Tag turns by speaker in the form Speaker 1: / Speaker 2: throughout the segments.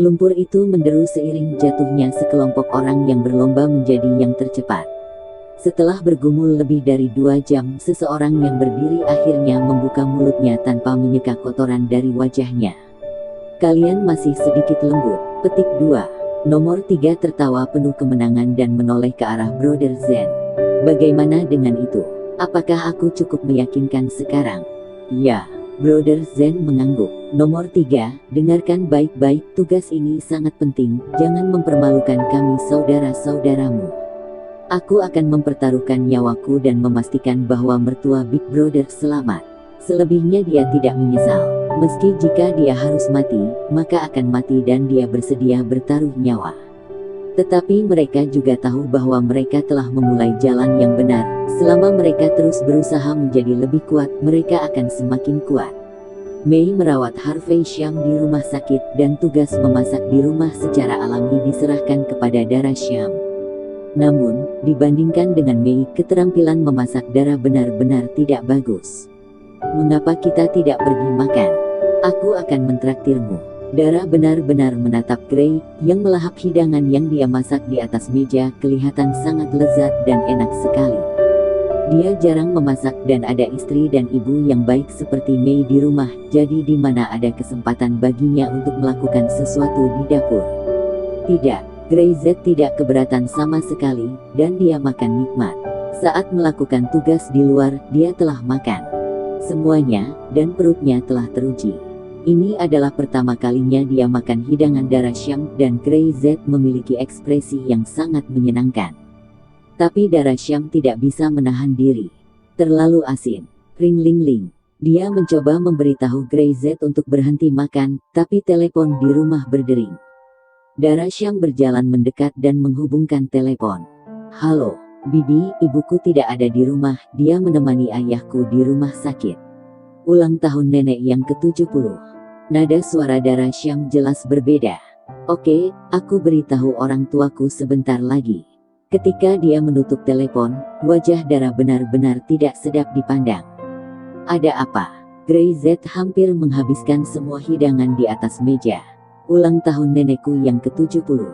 Speaker 1: Lumpur itu menderu seiring jatuhnya sekelompok orang yang berlomba menjadi yang tercepat. Setelah bergumul lebih dari 2 jam, seseorang yang berdiri akhirnya membuka mulutnya tanpa menyeka kotoran dari wajahnya. "Kalian masih sedikit lembut." Petik 2. Nomor 3 tertawa penuh kemenangan dan menoleh ke arah Brother Zen. "Bagaimana dengan itu? Apakah aku cukup meyakinkan sekarang?" "Ya." Brother Zen mengangguk. "Nomor 3, dengarkan baik-baik, tugas ini sangat penting, jangan mempermalukan kami saudara-saudaramu. Aku akan mempertaruhkan nyawaku dan memastikan bahwa mertua Big Brother selamat. Selebihnya dia tidak menyesal. Meski jika dia harus mati, maka akan mati dan dia bersedia bertaruh nyawa." Tetapi mereka juga tahu bahwa mereka telah memulai jalan yang benar. Selama mereka terus berusaha menjadi lebih kuat, mereka akan semakin kuat. Mei merawat Harvey Sham di rumah sakit dan tugas memasak di rumah secara alami diserahkan kepada Dara Sham. Namun, dibandingkan dengan Mei, keterampilan memasak Dara benar-benar tidak bagus. "Mengapa kita tidak pergi makan? Aku akan mentraktirmu." Dara benar-benar menatap Gray, yang melahap hidangan yang dia masak di atas meja, kelihatan sangat lezat dan enak sekali. Dia jarang memasak dan ada istri dan ibu yang baik seperti Mei di rumah, jadi di mana ada kesempatan baginya untuk melakukan sesuatu di dapur. Tidak, Gray Z tidak keberatan sama sekali, dan dia makan nikmat. Saat melakukan tugas di luar, dia telah makan semuanya, dan perutnya telah teruji. Ini adalah pertama kalinya dia makan hidangan Dara Sham, dan Gray Z memiliki ekspresi yang sangat menyenangkan. Tapi Dara Sham tidak bisa menahan diri. Terlalu asin. Ring ling ling. Dia mencoba memberitahu Gray Z untuk berhenti makan, tapi telepon di rumah berdering. Dara Sham berjalan mendekat dan menghubungkan telepon. "Halo, Bibi, ibuku tidak ada di rumah, dia menemani ayahku di rumah sakit. Ulang tahun nenek yang ke-70. Nada suara Dara Sham jelas berbeda. "Oke, aku beritahu orang tuaku sebentar lagi." Ketika dia menutup telepon, wajah Dara benar-benar tidak sedap dipandang. "Ada apa?" Gray Z hampir menghabiskan semua hidangan di atas meja. "Ulang tahun nenekku yang ke-70.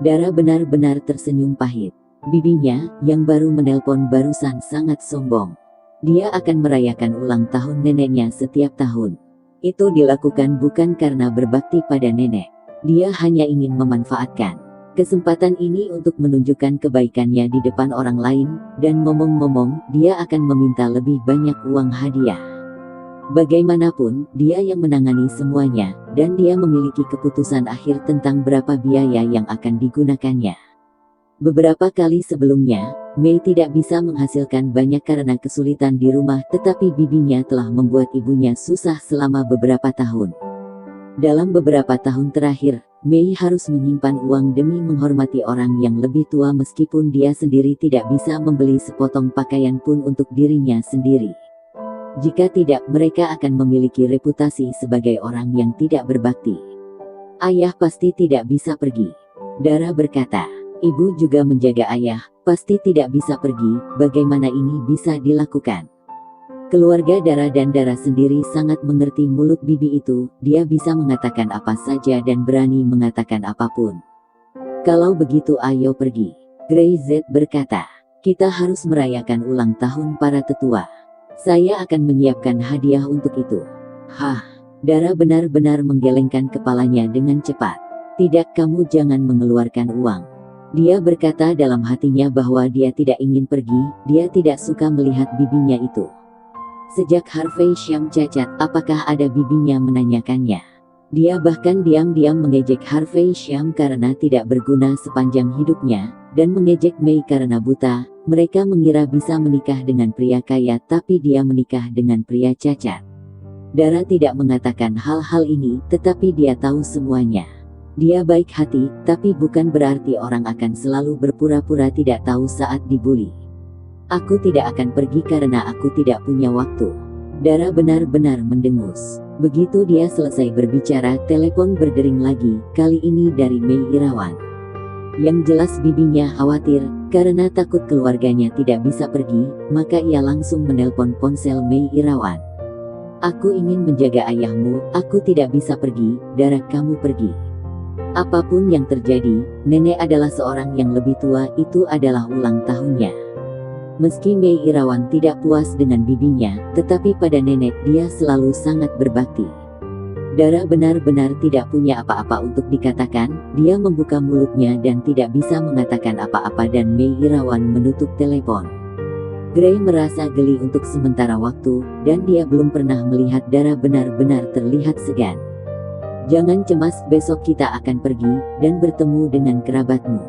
Speaker 1: Dara benar-benar tersenyum pahit. Bibinya, yang baru menelpon barusan, sangat sombong. Dia akan merayakan ulang tahun neneknya setiap tahun. Itu dilakukan bukan karena berbakti pada nenek. Dia hanya ingin memanfaatkan kesempatan ini untuk menunjukkan kebaikannya di depan orang lain, dan ngomong-ngomong, dia akan meminta lebih banyak uang hadiah. Bagaimanapun, dia yang menangani semuanya, dan dia memiliki keputusan akhir tentang berapa biaya yang akan digunakannya." Beberapa kali sebelumnya, Mei tidak bisa menghasilkan banyak karena kesulitan di rumah, tetapi bibinya telah membuat ibunya susah selama beberapa tahun. Dalam beberapa tahun terakhir, Mei harus menyimpan uang demi menghormati orang yang lebih tua meskipun dia sendiri tidak bisa membeli sepotong pakaian pun untuk dirinya sendiri. Jika tidak, mereka akan memiliki reputasi sebagai orang yang tidak berbakti. "Ayah pasti tidak bisa pergi," Dara berkata. "Ibu juga menjaga ayah, pasti tidak bisa pergi. Bagaimana ini bisa dilakukan?" Keluarga Dara dan Dara sendiri sangat mengerti mulut bibi itu, dia bisa mengatakan apa saja dan berani mengatakan apapun. "Kalau begitu ayo pergi," Gray Z berkata. "Kita harus merayakan ulang tahun para tetua. Saya akan menyiapkan hadiah untuk itu." "Hah?" Dara benar-benar menggelengkan kepalanya dengan cepat. "Tidak, kamu jangan mengeluarkan uang." Dia berkata dalam hatinya bahwa dia tidak ingin pergi, dia tidak suka melihat bibinya itu. Sejak Harvey Sham cacat, apakah ada bibinya menanyakannya. Dia bahkan diam-diam mengejek Harvey Sham karena tidak berguna sepanjang hidupnya, dan mengejek Mei karena buta. Mereka mengira bisa menikah dengan pria kaya, tapi dia menikah dengan pria cacat. Dara tidak mengatakan hal-hal ini, tetapi dia tahu semuanya. Dia baik hati, tapi bukan berarti orang akan selalu berpura-pura tidak tahu saat dibully. "Aku tidak akan pergi karena aku tidak punya waktu." Dara benar-benar mendengus. Begitu dia selesai berbicara, telepon berdering lagi, kali ini dari Mei Irawan. Yang jelas bibinya khawatir, karena takut keluarganya tidak bisa pergi, maka ia langsung menelpon ponsel Mei Irawan. Aku ingin menjaga ayahmu, aku tidak bisa pergi, Dara kamu pergi. Apapun yang terjadi, nenek adalah seorang yang lebih tua, itu adalah ulang tahunnya. Meski Mei Irawan tidak puas dengan bibinya, tetapi pada nenek dia selalu sangat berbakti. Dara benar-benar tidak punya apa-apa untuk dikatakan, dia membuka mulutnya dan tidak bisa mengatakan apa-apa dan Mei Irawan menutup telepon. Gray merasa geli untuk sementara waktu, dan dia belum pernah melihat Dara benar-benar terlihat segan. Jangan cemas, besok kita akan pergi, dan bertemu dengan kerabatmu.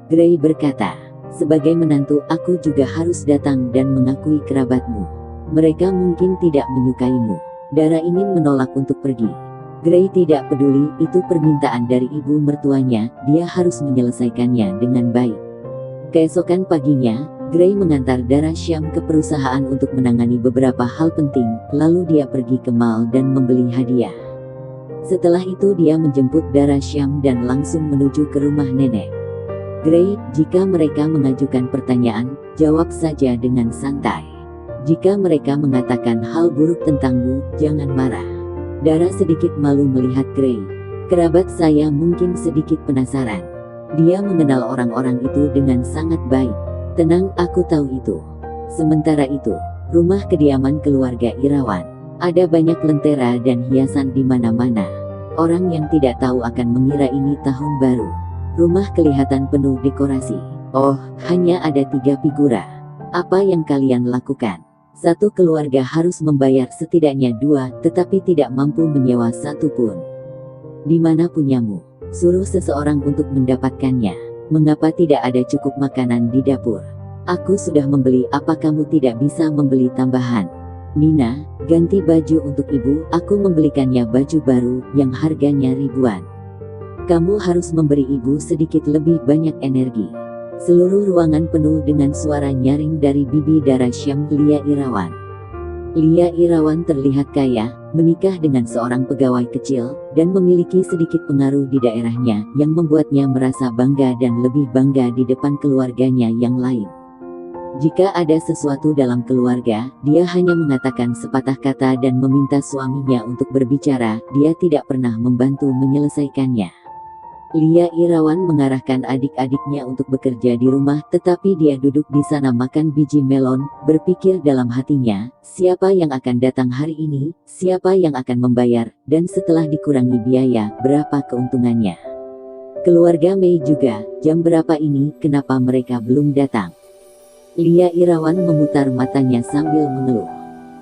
Speaker 1: Gray berkata, sebagai menantu aku juga harus datang dan mengakui kerabatmu. Mereka mungkin tidak menyukaimu. Dara ingin menolak untuk pergi. Gray tidak peduli, itu permintaan dari ibu mertuanya, dia harus menyelesaikannya dengan baik. Keesokan paginya, Gray mengantar Dara Syam ke perusahaan untuk menangani beberapa hal penting, lalu dia pergi ke mall dan membeli hadiah. Setelah itu dia menjemput Dara Syam dan langsung menuju ke rumah nenek. Gray, jika mereka mengajukan pertanyaan, jawab saja dengan santai. Jika mereka mengatakan hal buruk tentangmu, jangan marah. Dara sedikit malu melihat Gray. Kerabat saya mungkin sedikit penasaran. Dia mengenal orang-orang itu dengan sangat baik. Tenang, aku tahu itu. Sementara itu, rumah kediaman keluarga Irawan. Ada banyak lentera dan hiasan di mana-mana. Orang yang tidak tahu akan mengira ini tahun baru. Rumah kelihatan penuh dekorasi. Oh, hanya ada 3 figura. Apa yang kalian lakukan? Satu keluarga harus membayar setidaknya 2, tetapi tidak mampu menyewa 1 pun. Di mana punyamu? Suruh seseorang untuk mendapatkannya. Mengapa tidak ada cukup makanan di dapur? Aku sudah membeli, apa kamu tidak bisa membeli tambahan? Nina, ganti baju untuk ibu, aku membelikannya baju baru, yang harganya ribuan. Kamu harus memberi ibu sedikit lebih banyak energi. Seluruh ruangan penuh dengan suara nyaring dari bibi Dara Syam, Lia Irawan. Lia Irawan terlihat kaya, menikah dengan seorang pegawai kecil, dan memiliki sedikit pengaruh di daerahnya, yang membuatnya merasa bangga dan lebih bangga di depan keluarganya yang lain. Jika ada sesuatu dalam keluarga, dia hanya mengatakan sepatah kata dan meminta suaminya untuk berbicara, dia tidak pernah membantu menyelesaikannya. Lia Irawan mengarahkan adik-adiknya untuk bekerja di rumah, tetapi dia duduk di sana makan biji melon, berpikir dalam hatinya, siapa yang akan datang hari ini, siapa yang akan membayar, dan setelah dikurangi biaya, berapa keuntungannya. Keluarga Mei juga, jam berapa ini, kenapa mereka belum datang? Lia Irawan memutar matanya sambil mengeluh.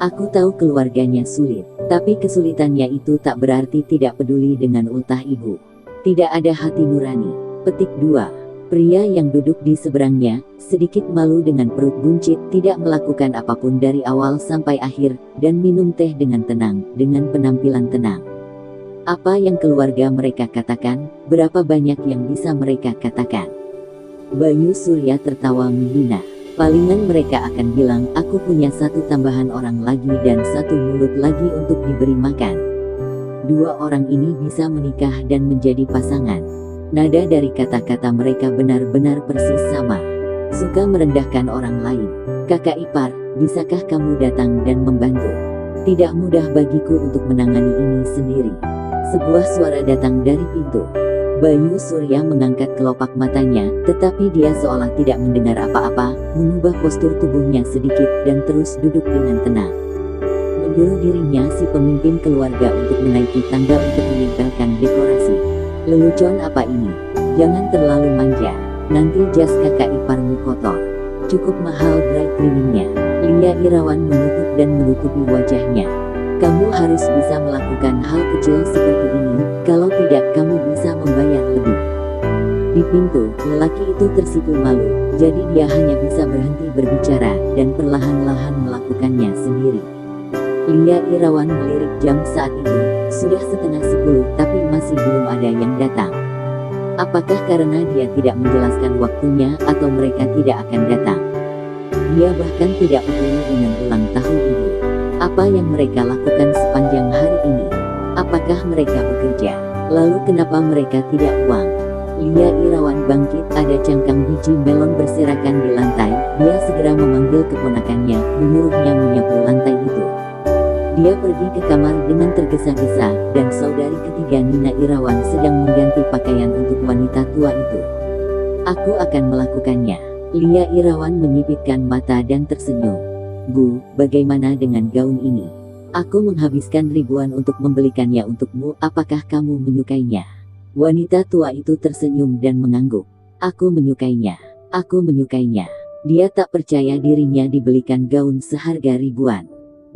Speaker 1: Aku tahu keluarganya sulit, tapi kesulitannya itu tak berarti tidak peduli dengan ultah ibu. Tidak ada hati nurani. Petik 2. Pria yang duduk di seberangnya, sedikit malu dengan perut buncit, tidak melakukan apapun dari awal sampai akhir, dan minum teh dengan tenang, dengan penampilan tenang. Apa yang keluarga mereka katakan, berapa banyak yang bisa mereka katakan? Bayu Surya tertawa menghina. Palingan mereka akan bilang, aku punya 1 tambahan orang lagi dan 1 mulut lagi untuk diberi makan. 2 orang ini bisa menikah dan menjadi pasangan. Nada dari kata-kata mereka benar-benar persis sama. Suka merendahkan orang lain. Kakak ipar, bisakah kamu datang dan membantu? Tidak mudah bagiku untuk menangani ini sendiri. Sebuah suara datang dari pintu. Bayu Surya mengangkat kelopak matanya, tetapi dia seolah tidak mendengar apa-apa, mengubah postur tubuhnya sedikit, dan terus duduk dengan tenang. Menyuruh dirinya si pemimpin keluarga untuk menaiki tangga untuk menempelkan dekorasi. Lelucon apa ini? Jangan terlalu manja, nanti jas kakak iparmu kotor. Cukup mahal dry cleaningnya. Lia Irawan menutup dan menutupi wajahnya. Kamu harus bisa melakukan hal kecil seperti ini, kalau tidak kamu bisa membayar lebih. Di pintu, lelaki itu tersipu malu, jadi dia hanya bisa berhenti berbicara, dan perlahan-lahan melakukannya sendiri. Lia Irawan melirik jam saat itu, sudah 9:30 tapi masih belum ada yang datang. Apakah karena dia tidak menjelaskan waktunya atau mereka tidak akan datang? Dia bahkan tidak peduli dengan ulang tahun ibu. Apa yang mereka lakukan sepanjang hari ini? Apakah mereka bekerja? Lalu kenapa mereka tidak uang? Lia Irawan bangkit, ada cangkang biji melon berserakan di lantai, dia segera memanggil keponakannya, menyuruhnya menyapu lantai itu. Dia pergi ke kamar dengan tergesa-gesa, dan saudari ketiga Nina Irawan sedang mengganti pakaian untuk wanita tua itu. Aku akan melakukannya. Lia Irawan menyipitkan mata dan tersenyum. Bu, bagaimana dengan gaun ini? Aku menghabiskan ribuan untuk membelikannya untukmu, apakah kamu menyukainya? Wanita tua itu tersenyum dan mengangguk. Aku menyukainya. Aku menyukainya. Dia tak percaya dirinya dibelikan gaun seharga ribuan.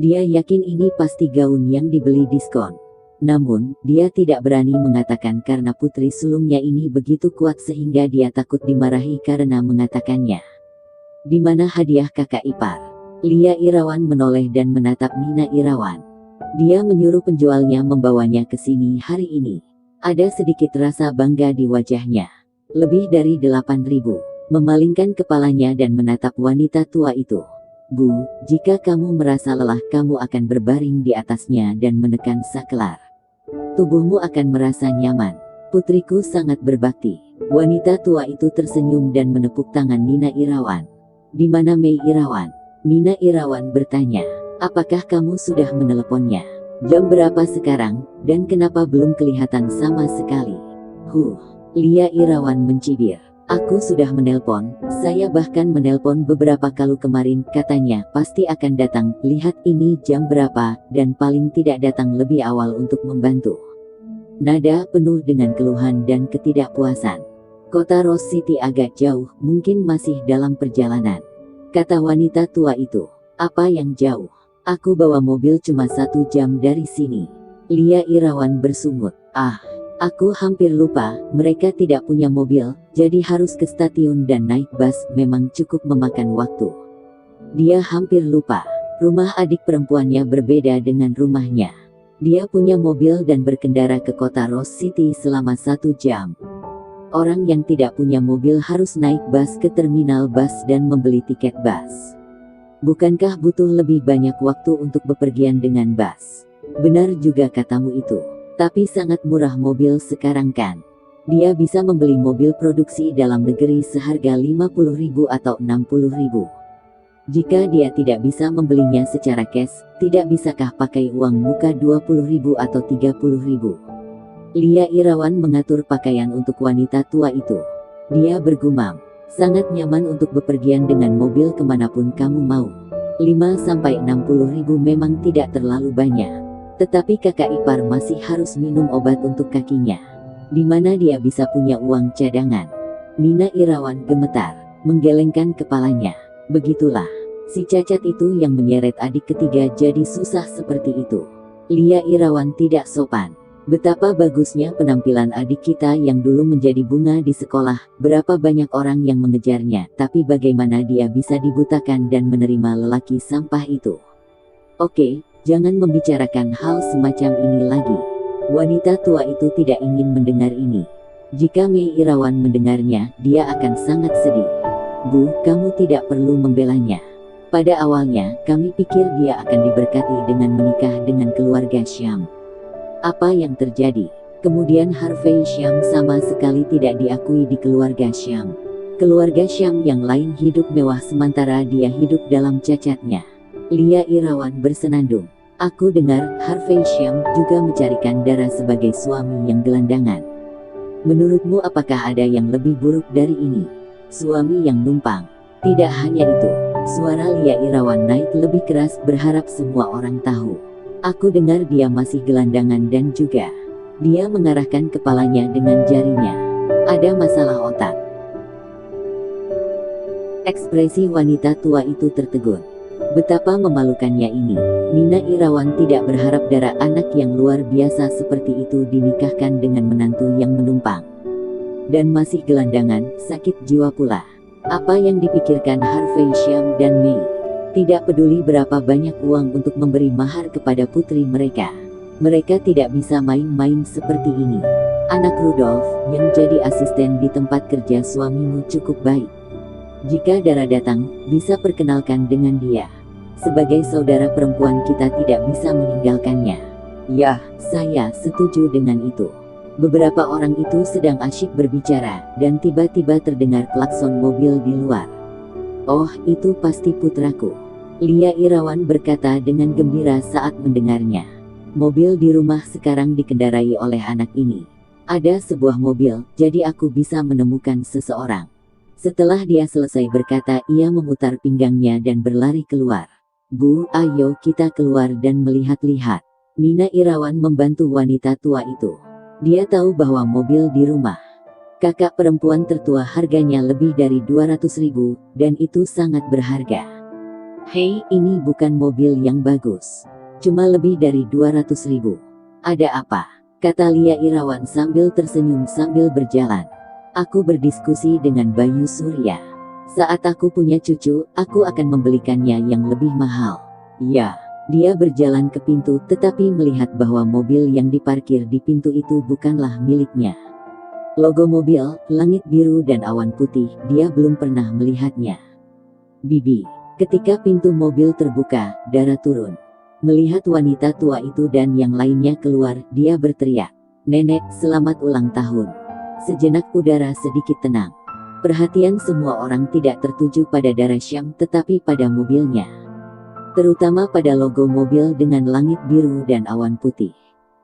Speaker 1: Dia yakin ini pasti gaun yang dibeli diskon. Namun, dia tidak berani mengatakan karena putri sulungnya ini begitu kuat sehingga dia takut dimarahi karena mengatakannya. Di mana hadiah kakak ipar? Lia Irawan menoleh dan menatap Nina Irawan. Dia menyuruh penjualnya membawanya ke sini hari ini. Ada sedikit rasa bangga di wajahnya. Lebih dari 8.000. Memalingkan kepalanya dan menatap wanita tua itu. Bu, jika kamu merasa lelah kamu akan berbaring di atasnya dan menekan saklar. Tubuhmu akan merasa nyaman. Putriku sangat berbakti. Wanita tua itu tersenyum dan menepuk tangan Nina Irawan. Di mana Mei Irawan? Nina Irawan bertanya. Apakah kamu sudah meneleponnya? Jam berapa sekarang, dan kenapa belum kelihatan sama sekali? Lia Irawan mencibir. Aku sudah menelpon, saya bahkan menelpon beberapa kali kemarin, katanya pasti akan datang, lihat ini jam berapa, dan paling tidak datang lebih awal untuk membantu. Nada penuh dengan keluhan dan ketidakpuasan. Kota Rose City agak jauh, mungkin masih dalam perjalanan. Kata wanita tua itu. Apa yang jauh? Aku bawa mobil cuma 1 jam dari sini. Lia Irawan bersungut. Aku hampir lupa, mereka tidak punya mobil, jadi harus ke stasiun dan naik bus, memang cukup memakan waktu. Dia hampir lupa, rumah adik perempuannya berbeda dengan rumahnya. Dia punya mobil dan berkendara ke kota Rose City selama 1 jam. Orang yang tidak punya mobil harus naik bus ke terminal bus dan membeli tiket bus. Bukankah butuh lebih banyak waktu untuk bepergian dengan bus? Benar juga katamu itu. Tapi sangat murah mobil sekarang kan. Dia bisa membeli mobil produksi dalam negeri seharga 50.000 atau 60.000. Jika dia tidak bisa membelinya secara cash, tidak bisakah pakai uang muka 20.000 atau 30.000? Lia Irawan mengatur pakaian untuk wanita tua itu. Dia bergumam, sangat nyaman untuk bepergian dengan mobil kemanapun kamu mau. 5-60.000 memang tidak terlalu banyak. Tetapi kakak ipar masih harus minum obat untuk kakinya. Di mana dia bisa punya uang cadangan? Nina Irawan gemetar, menggelengkan kepalanya. Begitulah, si cacat itu yang menyeret adik ketiga jadi susah seperti itu. Lia Irawan tidak sopan. Betapa bagusnya penampilan adik kita yang dulu menjadi bunga di sekolah, berapa banyak orang yang mengejarnya, tapi bagaimana dia bisa dibutakan dan menerima lelaki sampah itu? Oke. Jangan membicarakan hal semacam ini lagi. Wanita tua itu tidak ingin mendengar ini. Jika Mei Irawan mendengarnya, dia akan sangat sedih. Bu, kamu tidak perlu membelanya. Pada awalnya, kami pikir dia akan diberkati dengan menikah dengan keluarga Syam. Apa yang terjadi? Kemudian Harvey Syam sama sekali tidak diakui di keluarga Syam. Keluarga Syam yang lain hidup mewah sementara dia hidup dalam cacatnya. Lia Irawan bersenandung. Aku dengar Harvey Syam juga mencarikan Dara sebagai suami yang gelandangan. Menurutmu apakah ada yang lebih buruk dari ini? Suami yang numpang. Tidak hanya itu, suara Lia Irawan naik lebih keras berharap semua orang tahu. Aku dengar dia masih gelandangan dan juga dia mengarahkan kepalanya dengan jarinya. Ada masalah otak. Ekspresi wanita tua itu tertegun. Betapa memalukannya ini. Nina Irawan tidak berharap Dara anak yang luar biasa seperti itu dinikahkan dengan menantu yang menumpang. Dan masih gelandangan, sakit jiwa pula. Apa yang dipikirkan Harvey Syam dan Mei? Tidak peduli berapa banyak uang untuk memberi mahar kepada putri mereka. Mereka tidak bisa main-main seperti ini. Anak Rudolf, yang jadi asisten di tempat kerja suamimu cukup baik. Jika Dara datang, bisa perkenalkan dengan dia. Sebagai saudara perempuan kita tidak bisa meninggalkannya. Ya, saya setuju dengan itu. Beberapa orang itu sedang asyik berbicara, dan tiba-tiba terdengar klakson mobil di luar. Oh, itu pasti putraku. Lia Irawan berkata dengan gembira saat mendengarnya. Mobil di rumah sekarang dikendarai oleh anak ini. Ada sebuah mobil, jadi aku bisa menemukan seseorang. Setelah dia selesai berkata, ia memutar pinggangnya dan berlari keluar. Bu, ayo kita keluar dan melihat-lihat. Nina Irawan membantu wanita tua itu. Dia tahu bahwa mobil di rumah kakak perempuan tertua harganya lebih dari 200.000, dan itu sangat berharga. Hei, ini bukan mobil yang bagus. Cuma lebih dari 200.000. Ada apa? Kata Lia Irawan sambil tersenyum sambil berjalan. Aku berdiskusi dengan Bayu Surya. Saat aku punya cucu, aku akan membelikannya yang lebih mahal. Ya. Dia berjalan ke pintu tetapi melihat bahwa mobil yang diparkir di pintu itu bukanlah miliknya. Logo mobil, langit biru dan awan putih, dia belum pernah melihatnya. Bibi, ketika pintu mobil terbuka, Dara turun. Melihat wanita tua itu dan yang lainnya keluar, dia berteriak, "Nenek, selamat ulang tahun." Sejenak udara sedikit tenang. Perhatian semua orang tidak tertuju pada Dara Syam tetapi pada mobilnya. Terutama pada logo mobil dengan langit biru dan awan putih.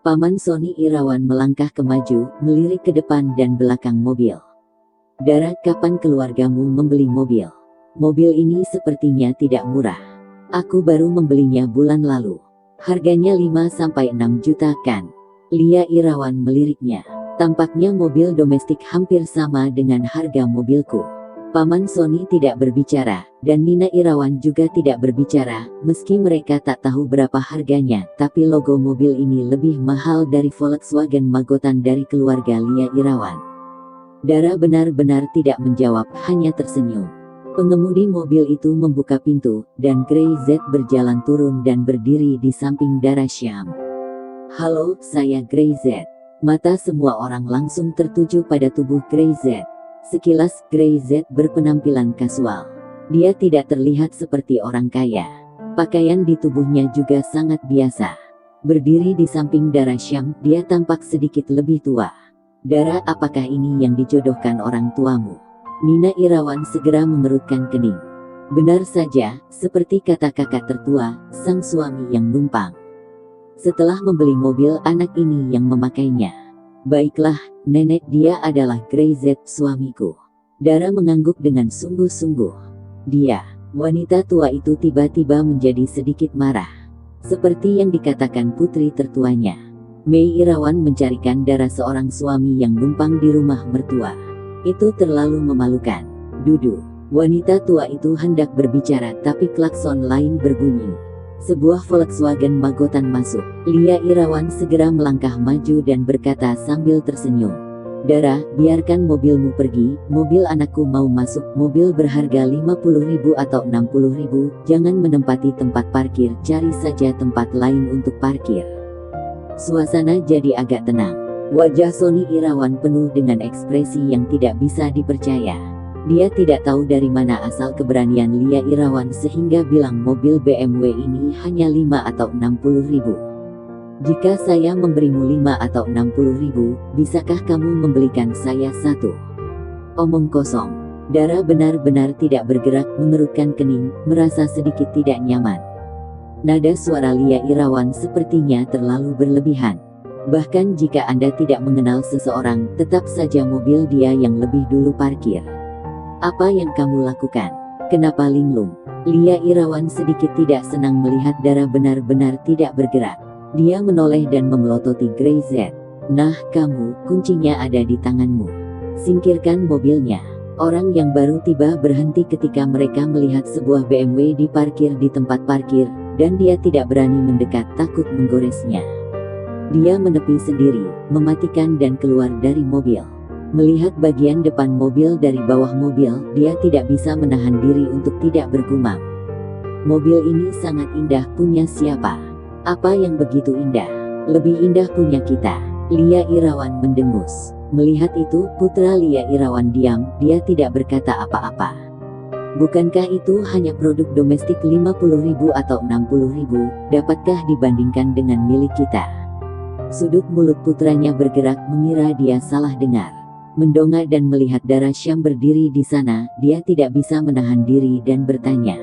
Speaker 1: Paman Sony Irawan melangkah ke maju, melirik ke depan dan belakang mobil. Dara, kapan keluargamu membeli mobil? Mobil ini sepertinya tidak murah. Aku baru membelinya bulan lalu. Harganya 5-6 juta kan? Lia Irawan meliriknya. Tampaknya mobil domestik hampir sama dengan harga mobilku. Paman Sony tidak berbicara, dan Nina Irawan juga tidak berbicara, meski mereka tak tahu berapa harganya, tapi logo mobil ini lebih mahal dari Volkswagen Magotan dari keluarga Lia Irawan. Dara benar-benar tidak menjawab, hanya tersenyum. Pengemudi mobil itu membuka pintu, dan Grey Z berjalan turun dan berdiri di samping Dara Syam. Halo, saya Grey Z. Mata semua orang langsung tertuju pada tubuh Grey Z. Sekilas, Grey Z berpenampilan kasual. Dia tidak terlihat seperti orang kaya. Pakaian di tubuhnya juga sangat biasa. Berdiri di samping Dara Syam, dia tampak sedikit lebih tua. Dara, apakah ini yang dijodohkan orang tuamu? Nina Irawan segera mengerutkan kening. Benar saja, seperti kata kakak tertua, sang suami yang numpang. Setelah membeli mobil, anak ini yang memakainya. Baiklah, nenek, dia adalah Grey Z, suamiku. Dara mengangguk dengan sungguh-sungguh. Dia, wanita tua itu tiba-tiba menjadi sedikit marah. Seperti yang dikatakan putri tertuanya. Mei Irawan mencarikan Dara seorang suami yang numpang di rumah mertua. Itu terlalu memalukan. Dudu, wanita tua itu hendak berbicara tapi klakson lain berbunyi. Sebuah Volkswagen Magotan masuk. Lia Irawan segera melangkah maju dan berkata sambil tersenyum. Dara, biarkan mobilmu pergi, mobil anakku mau masuk, mobil berharga 50.000 atau 60.000, jangan menempati tempat parkir, cari saja tempat lain untuk parkir. Suasana jadi agak tenang. Wajah Sony Irawan penuh dengan ekspresi yang tidak bisa dipercaya. Dia tidak tahu dari mana asal keberanian Lia Irawan sehingga bilang mobil BMW ini hanya 5 atau 60.000. Jika saya memberimu 5 atau 60.000, bisakah kamu membelikan saya satu? Omong kosong. Dara benar-benar tidak bergerak, mengerutkan kening, merasa sedikit tidak nyaman. Nada suara Lia Irawan sepertinya terlalu berlebihan. Bahkan jika Anda tidak mengenal seseorang, tetap saja mobil dia yang lebih dulu parkir. Apa yang kamu lakukan? Kenapa linglung? Lia Irawan sedikit tidak senang melihat Dara benar-benar tidak bergerak. Dia menoleh dan memelototi Grey Z. Nah, kamu, kuncinya ada di tanganmu. Singkirkan mobilnya. Orang yang baru tiba berhenti ketika mereka melihat sebuah BMW diparkir di tempat parkir, dan dia tidak berani mendekat takut menggoresnya. Dia menepi sendiri, mematikan dan keluar dari mobil. Melihat bagian depan mobil dari bawah mobil, dia tidak bisa menahan diri untuk tidak bergumam. Mobil ini sangat indah, punya siapa? Apa yang begitu indah? Lebih indah punya kita. Lia Irawan mendengus. Melihat itu, putra Lia Irawan diam, dia tidak berkata apa-apa. Bukankah itu hanya produk domestik 50.000 atau 60.000, dapatkah dibandingkan dengan milik kita? Sudut mulut putranya bergerak mengira dia salah dengar. Mendongak dan melihat Dara Syam berdiri di sana, dia tidak bisa menahan diri dan bertanya.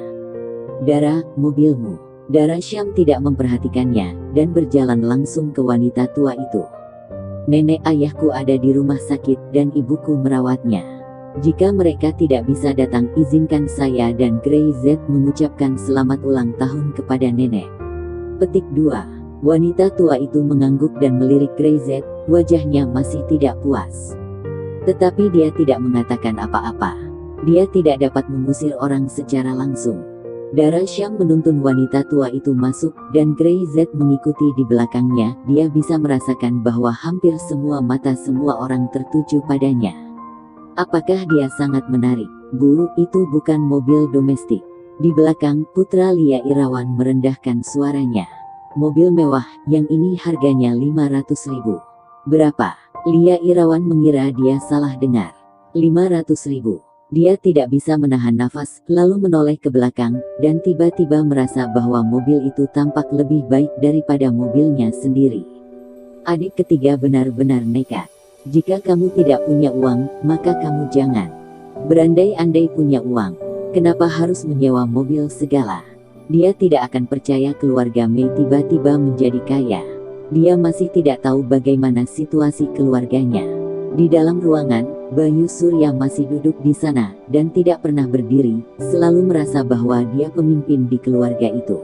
Speaker 1: Dara, mobilmu. Dara Syam tidak memperhatikannya, dan berjalan langsung ke wanita tua itu. Nenek ayahku ada di rumah sakit dan ibuku merawatnya. Jika mereka tidak bisa datang, izinkan saya dan Grey Z mengucapkan selamat ulang tahun kepada nenek. Petik 2. Wanita tua itu mengangguk dan melirik Grey Z, wajahnya masih tidak puas. Tetapi dia tidak mengatakan apa-apa. Dia tidak dapat mengusir orang secara langsung. Dara Syam menuntun wanita tua itu masuk, dan Grey Z mengikuti di belakangnya. Dia bisa merasakan bahwa hampir semua mata semua orang tertuju padanya. Apakah dia sangat menarik? Bu, itu bukan mobil domestik. Di belakang, putra Lia Irawan merendahkan suaranya. Mobil mewah, yang ini harganya 500.000. Berapa? Lia Irawan mengira dia salah dengar. 500.000. Dia tidak bisa menahan nafas, lalu menoleh ke belakang, dan tiba-tiba merasa bahwa mobil itu tampak lebih baik daripada mobilnya sendiri. Adik ketiga benar-benar nekat. Jika kamu tidak punya uang, maka kamu jangan berandai-andai punya uang. Kenapa harus menyewa mobil segala? Dia tidak akan percaya keluarga Mei tiba-tiba menjadi kaya. Dia masih tidak tahu bagaimana situasi keluarganya. Di dalam ruangan, Bayu Surya masih duduk di sana, dan tidak pernah berdiri, selalu merasa bahwa dia pemimpin di keluarga itu.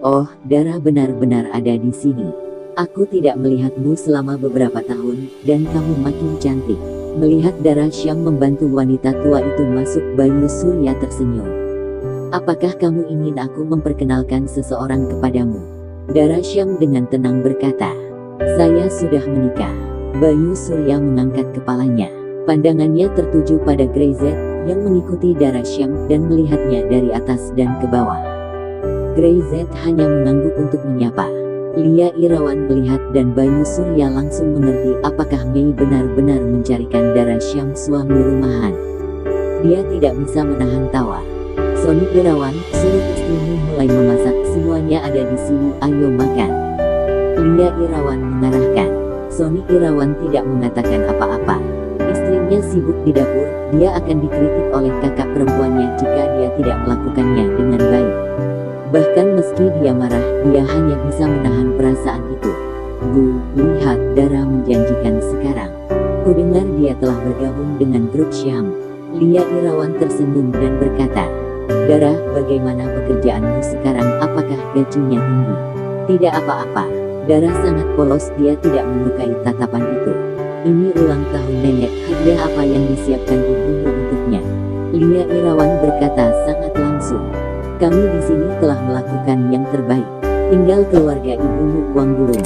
Speaker 1: Oh, Dara benar-benar ada di sini. Aku tidak melihatmu selama beberapa tahun, dan kamu makin cantik. Melihat Dara Syam membantu wanita tua itu masuk, Bayu Surya tersenyum. Apakah kamu ingin aku memperkenalkan seseorang kepadamu? Dara Syam dengan tenang berkata. Saya sudah menikah. Bayu Surya mengangkat kepalanya. Pandangannya tertuju pada Grey Z, yang mengikuti Dara Syam dan melihatnya dari atas dan ke bawah. Grey Z hanya mengangguk untuk menyapa. Lia Irawan melihat dan Bayu Surya langsung mengerti apakah Mei benar-benar mencarikan Dara Syam suami rumahan. Dia tidak bisa menahan tawa. Sony Irawan, suruh istrimu mulai memasak, semuanya ada di sini, ayo makan. Lia Irawan mengarahkan. Sony Irawan tidak mengatakan apa-apa. Istrinya sibuk di dapur, dia akan dikritik oleh kakak perempuannya jika dia tidak melakukannya dengan baik. Bahkan meski dia marah, dia hanya bisa menahan perasaan itu. Bu, lihat, Dara menjanjikan sekarang. Kudengar dia telah bergabung dengan grup Syam. Lia Irawan tersenyum dan berkata, Dara, bagaimana pekerjaanmu sekarang? Apakah gajinya tinggi? Tidak apa-apa. Dara sangat polos, dia tidak menyukai tatapan itu. Ini ulang tahun nenek, hadiah apa yang disiapkan ibumu untuknya? Lia Irawan berkata sangat langsung. Kami di sini telah melakukan yang terbaik. Tinggal keluarga ibumu uang belum.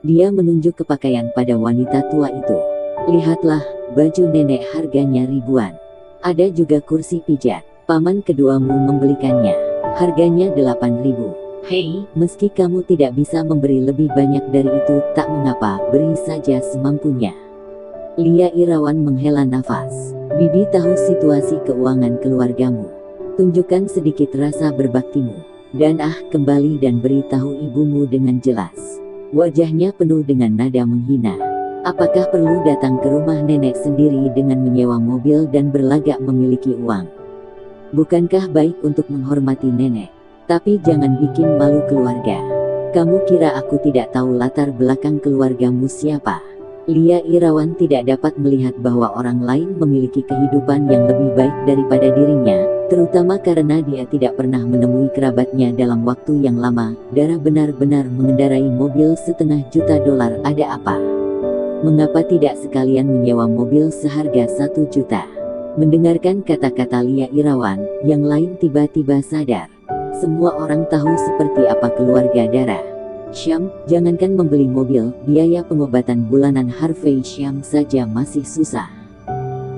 Speaker 1: Dia menunjuk ke pakaian pada wanita tua itu. Lihatlah, baju nenek harganya ribuan. Ada juga kursi pijat. Paman keduamu membelikannya. Harganya 8.000. Hei, meski kamu tidak bisa memberi lebih banyak dari itu, tak mengapa, beri saja semampunya. Lia Irawan menghela nafas. Bibi tahu situasi keuangan keluargamu. Tunjukkan sedikit rasa berbaktimu. Dan kembali dan beritahu ibumu dengan jelas. Wajahnya penuh dengan nada menghina. Apakah perlu datang ke rumah nenek sendiri dengan menyewa mobil dan berlagak memiliki uang? Bukankah baik untuk menghormati nenek? Tapi jangan bikin malu keluarga. Kamu kira aku tidak tahu latar belakang keluargamu siapa? Lia Irawan tidak dapat melihat bahwa orang lain memiliki kehidupan yang lebih baik daripada dirinya, terutama karena dia tidak pernah menemui kerabatnya dalam waktu yang lama. Dara benar-benar mengendarai mobil $500.000. Ada apa? Mengapa tidak sekalian menyewa mobil seharga 1 juta? Mendengarkan kata-kata Lia Irawan, yang lain tiba-tiba sadar. Semua orang tahu seperti apa keluarga Dara Syam. Jangankan membeli mobil, biaya pengobatan bulanan Harvey Syam saja masih susah.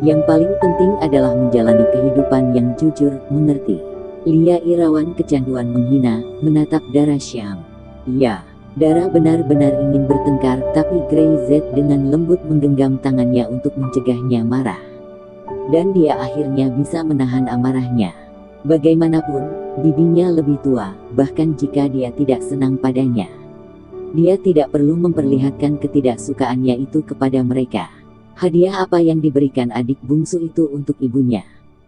Speaker 1: Yang paling penting adalah menjalani kehidupan yang jujur, mengerti? Lia Irawan kecanduan menghina, menatap Dara Syam. Ya, Dara benar-benar ingin bertengkar, tapi Grey Z dengan lembut menggenggam tangannya untuk mencegahnya marah. Dan dia akhirnya bisa menahan amarahnya. Bagaimanapun, bibinya lebih tua, bahkan jika dia tidak senang padanya. Dia tidak perlu memperlihatkan ketidaksukaannya itu kepada mereka. Hadiah apa yang diberikan adik bungsu itu untuk ibunya?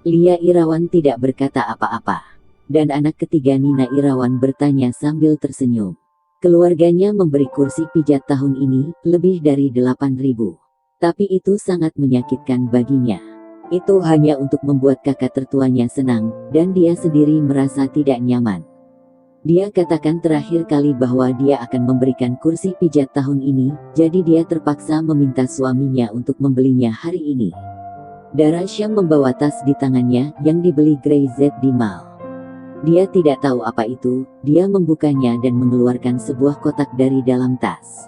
Speaker 1: Lia Irawan tidak berkata apa-apa. Dan anak ketiga Nina Irawan bertanya sambil tersenyum. Keluarganya memberi kursi pijat tahun ini, lebih dari 8.000. Tapi itu sangat menyakitkan baginya. Itu hanya untuk membuat kakak tertuanya senang, dan dia sendiri merasa tidak nyaman. Dia katakan terakhir kali bahwa dia akan memberikan kursi pijat tahun ini, jadi dia terpaksa meminta suaminya untuk membelinya hari ini. Dara Syam membawa tas di tangannya, yang dibeli Grey Z di mall. Dia tidak tahu apa itu, dia membukanya dan mengeluarkan sebuah kotak dari dalam tas.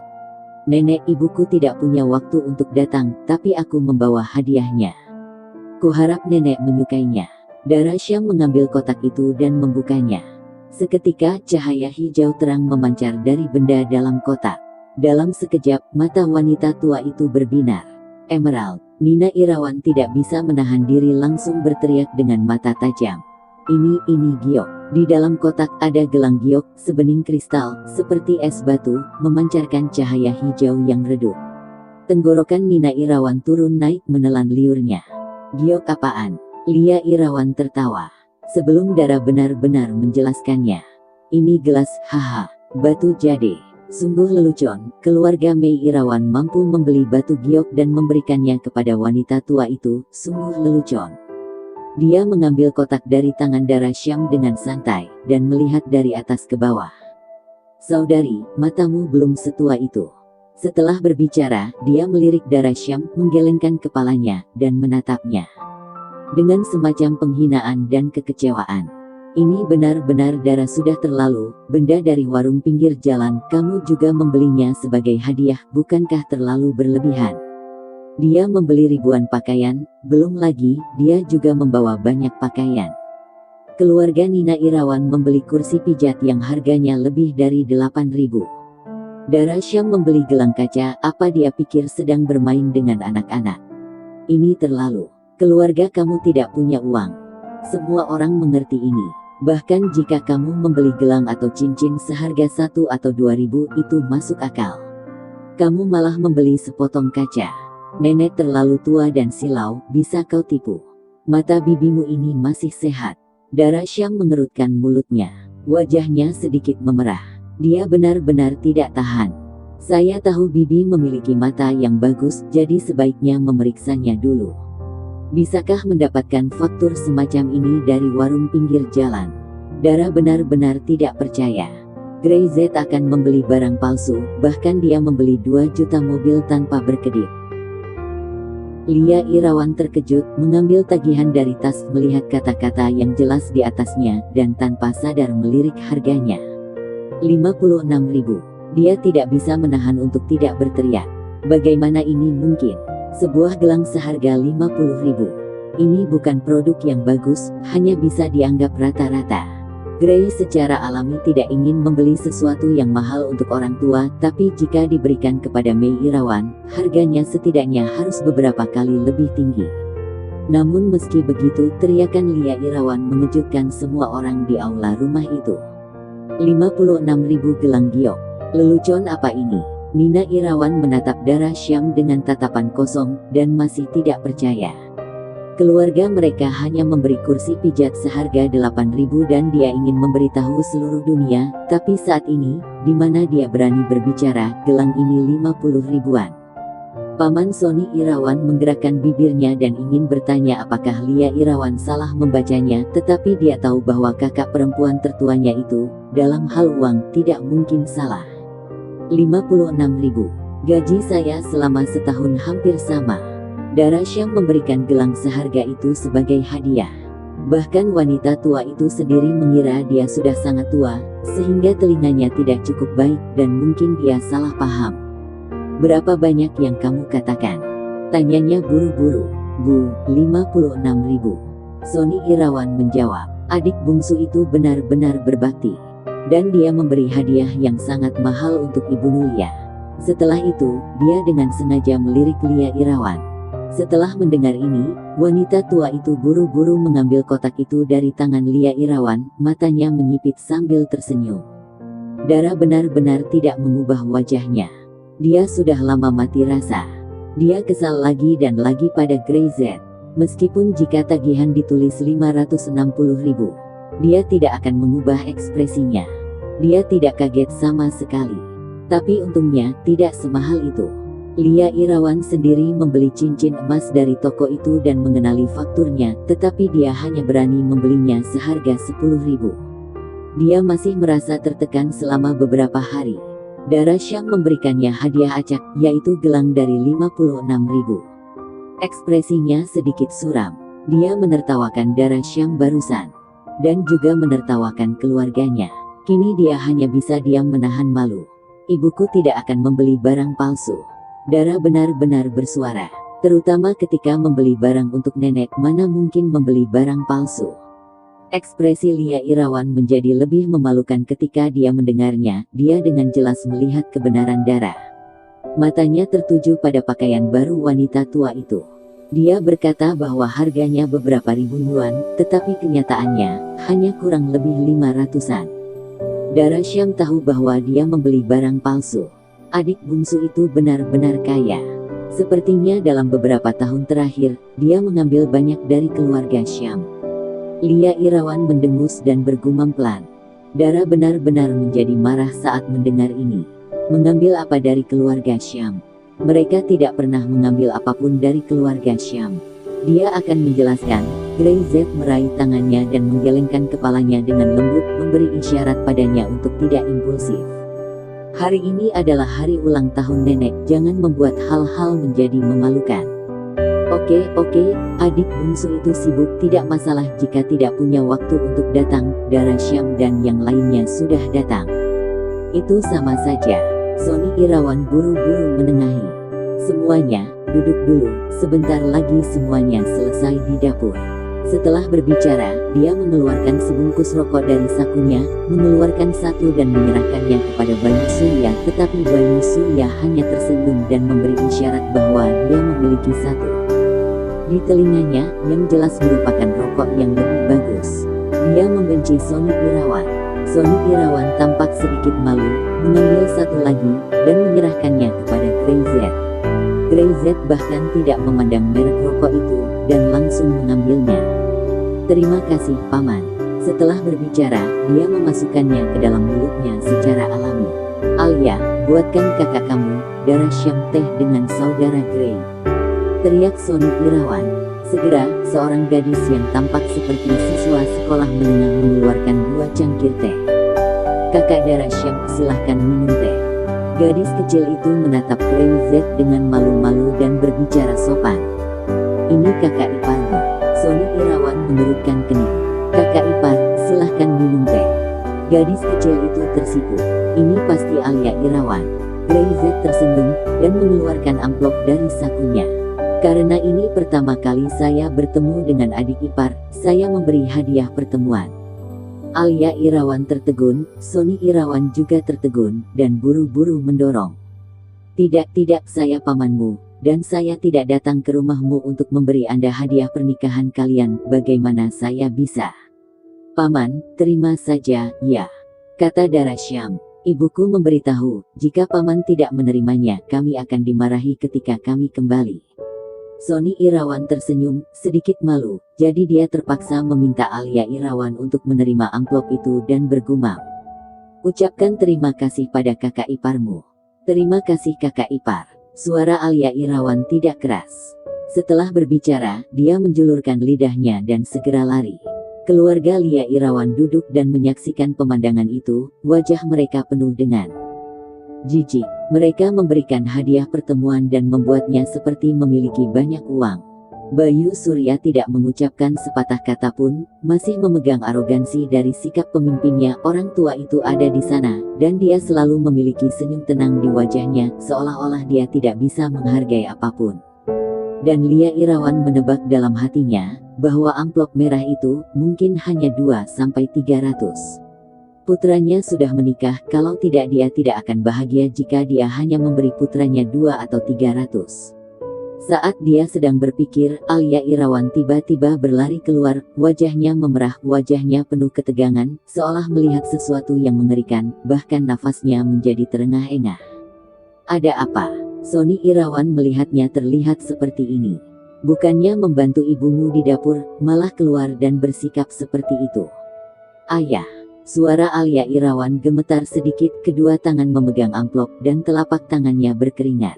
Speaker 1: Nenek, ibuku tidak punya waktu untuk datang, tapi aku membawa hadiahnya. Kuharap nenek menyukainya. Dara Syam mengambil kotak itu dan membukanya. Seketika cahaya hijau terang memancar dari benda dalam kotak. Dalam sekejap, mata wanita tua itu berbinar emerald. Nina Irawan tidak bisa menahan diri, langsung berteriak dengan mata tajam. Ini giok. Di dalam kotak ada gelang giok, sebening kristal, seperti es batu, memancarkan cahaya hijau yang redup. Tenggorokan Nina Irawan turun naik menelan liurnya. Giok apaan? Lia Irawan tertawa. Sebelum Dara benar-benar menjelaskannya. Ini gelas, haha, batu jade. Sungguh lelucon, keluarga Mei Irawan mampu membeli batu giok dan memberikannya kepada wanita tua itu, sungguh lelucon. Dia mengambil kotak dari tangan Dara Syam dengan santai, dan melihat dari atas ke bawah. Saudari, matamu belum setua itu. Setelah berbicara, dia melirik Dara Syam, menggelengkan kepalanya, dan menatapnya. Dengan semacam penghinaan dan kekecewaan. Ini benar-benar Dara, sudah terlalu, benda dari warung pinggir jalan, kamu juga membelinya sebagai hadiah, bukankah terlalu berlebihan? Dia membeli ribuan pakaian, belum lagi, dia juga membawa banyak pakaian. Keluarga Nina Irawan membeli kursi pijat yang harganya lebih dari 8.000. Dara Syam membeli gelang kaca, apa dia pikir sedang bermain dengan anak-anak? Ini terlalu. Keluarga kamu tidak punya uang. Semua orang mengerti ini. Bahkan jika kamu membeli gelang atau cincin seharga 1 atau 2.000 itu masuk akal. Kamu malah membeli sepotong kaca. Nenek terlalu tua dan silau, bisa kau tipu. Mata bibimu ini masih sehat. Dara Syam mengerutkan mulutnya. Wajahnya sedikit memerah. Dia benar-benar tidak tahan. Saya tahu bibi memiliki mata yang bagus, jadi sebaiknya memeriksanya dulu. Bisakah mendapatkan faktur semacam ini dari warung pinggir jalan? Dara benar-benar tidak percaya. Grey Z akan membeli barang palsu, bahkan dia membeli 2 juta mobil tanpa berkedip. Lia Irawan terkejut, mengambil tagihan dari tas, melihat kata-kata yang jelas di atasnya, dan tanpa sadar melirik harganya. 56.000. Dia tidak bisa menahan untuk tidak berteriak. Bagaimana ini mungkin? Sebuah gelang seharga 50.000. Ini bukan produk yang bagus, hanya bisa dianggap rata-rata. Grey secara alami tidak ingin membeli sesuatu yang mahal untuk orang tua, tapi jika diberikan kepada Mei Irawan, harganya setidaknya harus beberapa kali lebih tinggi. Namun meski begitu, teriakan Lia Irawan mengejutkan semua orang di aula rumah itu. 56.000 gelang giok. Lelucon apa ini? Nina Irawan menatap Dara Syam dengan tatapan kosong, dan masih tidak percaya. Keluarga mereka hanya memberi kursi pijat seharga 8.000 dan dia ingin memberitahu seluruh dunia, tapi saat ini, di mana dia berani berbicara, gelang ini 50 ribuan. Paman Sony Irawan menggerakkan bibirnya dan ingin bertanya apakah Lia Irawan salah membacanya, tetapi dia tahu bahwa kakak perempuan tertuanya itu, dalam hal uang, tidak mungkin salah. 56.000. Gaji saya selama setahun hampir sama. Dara Syam memberikan gelang seharga itu sebagai hadiah. Bahkan wanita tua itu sendiri mengira dia sudah sangat tua, sehingga telinganya tidak cukup baik dan mungkin dia salah paham. Berapa banyak yang kamu katakan? Tanyanya buru-buru. Bu, 56.000. Sony Irawan menjawab. Adik bungsu itu benar-benar berbakti. Dan dia memberi hadiah yang sangat mahal untuk Ibu Nulia. Setelah itu, dia dengan sengaja melirik Lia Irawan. Setelah mendengar ini, wanita tua itu buru-buru mengambil kotak itu dari tangan Lia Irawan, matanya menyipit sambil tersenyum. Dara benar-benar tidak mengubah wajahnya. Dia sudah lama mati rasa. Dia kesal lagi dan lagi pada Grey Z. Meskipun jika tagihan ditulis 560.000, dia tidak akan mengubah ekspresinya. Dia tidak kaget sama sekali. Tapi untungnya tidak semahal itu. Lia Irawan sendiri membeli cincin emas dari toko itu dan mengenali fakturnya, tetapi dia hanya berani membelinya seharga 10.000. Dia masih merasa tertekan selama beberapa hari. Dara Syam memberikannya hadiah acak, yaitu gelang dari 56.000. Ekspresinya sedikit suram. Dia menertawakan Dara Syam barusan, dan juga menertawakan keluarganya. Kini dia hanya bisa diam menahan malu. Ibuku tidak akan membeli barang palsu. Dara benar-benar bersuara. Terutama ketika membeli barang untuk nenek, mana mungkin membeli barang palsu. Ekspresi Lia Irawan menjadi lebih memalukan ketika dia mendengarnya. Dia dengan jelas melihat kebenaran Dara. Matanya tertuju pada pakaian baru wanita tua itu. Dia berkata bahwa harganya beberapa ribu yuan, tetapi kenyataannya hanya kurang lebih 500-an. Dara Syam tahu bahwa dia membeli barang palsu. Adik bungsu itu benar-benar kaya. Sepertinya dalam beberapa tahun terakhir, dia mengambil banyak dari keluarga Syam. Lia Irawan mendengus dan bergumam pelan. Dara benar-benar menjadi marah saat mendengar ini. Mengambil apa dari keluarga Syam? Mereka tidak pernah mengambil apapun dari keluarga Syam. Dia akan menjelaskan. Grey Z meraih tangannya dan menggelengkan kepalanya dengan lembut, memberi isyarat padanya untuk tidak impulsif. Hari ini adalah hari ulang tahun nenek, jangan membuat hal-hal menjadi memalukan. Oke, adik bungsu itu sibuk, tidak masalah jika tidak punya waktu untuk datang. Dara Syam dan yang lainnya sudah datang. Itu sama saja. Sony Irawan buru-buru menengahi. Semuanya, duduk dulu, sebentar lagi semuanya selesai di dapur. Setelah berbicara, dia mengeluarkan sebungkus rokok dari sakunya, mengeluarkan satu dan menyerahkannya kepada Bayu Surya, tetapi Bayu Surya hanya tersenyum dan memberi isyarat bahwa dia memiliki satu. Di telinganya, yang jelas merupakan rokok yang lebih bagus. Dia membenci Sony Irawan. Sony Irawan tampak sedikit malu, mengambil satu lagi, dan menyerahkannya kepada Grey Z. Grey Z bahkan tidak memandang merek rokok itu, dan langsung mengambilnya. Terima kasih, Paman. Setelah berbicara, dia memasukkannya ke dalam mulutnya secara alami. Alia, buatkan kakak kamu, Dara Syam teh dengan saudara Grey. Teriak Sony Irawan. Segera, seorang gadis yang tampak seperti siswa sekolah menengah mengeluarkan 2 cangkir teh. Kakak Dara Syam, silahkan minum teh. Gadis kecil itu menatap Grey Z dengan malu-malu dan berbicara sopan. Ini kakak iparmu. Sony Irawan mengerutkan kening. Kakak ipar, silahkan minum teh. Gadis kecil itu tersipu. Ini pasti Alia Irawan. Grey Z tersenyum, dan mengeluarkan amplop dari sakunya. Karena ini pertama kali saya bertemu dengan adik ipar, saya memberi hadiah pertemuan. Alia Irawan tertegun, Sony Irawan juga tertegun, dan buru-buru mendorong. Tidak, saya pamanmu, dan saya tidak datang ke rumahmu untuk memberi Anda hadiah pernikahan kalian, bagaimana saya bisa? Paman, terima saja, ya, kata Dara Syam. Ibuku memberitahu, jika paman tidak menerimanya, kami akan dimarahi ketika kami kembali. Sony Irawan tersenyum, sedikit malu, jadi dia terpaksa meminta Alia Irawan untuk menerima amplop itu dan bergumam. Ucapkan terima kasih pada kakak iparmu. Terima kasih kakak ipar. Suara Alia Irawan tidak keras. Setelah berbicara, dia menjulurkan lidahnya dan segera lari. Keluarga Lia Irawan duduk dan menyaksikan pemandangan itu, wajah mereka penuh dengan jijik. Mereka memberikan hadiah pertemuan dan membuatnya seperti memiliki banyak uang. Bayu Surya tidak mengucapkan sepatah kata pun, masih memegang arogansi dari sikap pemimpinnya. Orang tua itu ada di sana, dan dia selalu memiliki senyum tenang di wajahnya, seolah-olah dia tidak bisa menghargai apapun. Dan Lia Irawan menebak dalam hatinya, bahwa amplop merah itu, mungkin hanya 2-300. Putranya sudah menikah, kalau tidak dia tidak akan bahagia jika dia hanya memberi putranya 2 atau 300. Saat dia sedang berpikir, Alia Irawan tiba-tiba berlari keluar, wajahnya memerah, wajahnya penuh ketegangan, seolah melihat sesuatu yang mengerikan, bahkan nafasnya menjadi terengah-engah. Ada apa? Sony Irawan melihatnya terlihat seperti ini. Bukannya membantu ibumu di dapur, malah keluar dan bersikap seperti itu. Ayah. Suara Alia Irawan gemetar sedikit, kedua tangan memegang amplop dan telapak tangannya berkeringat.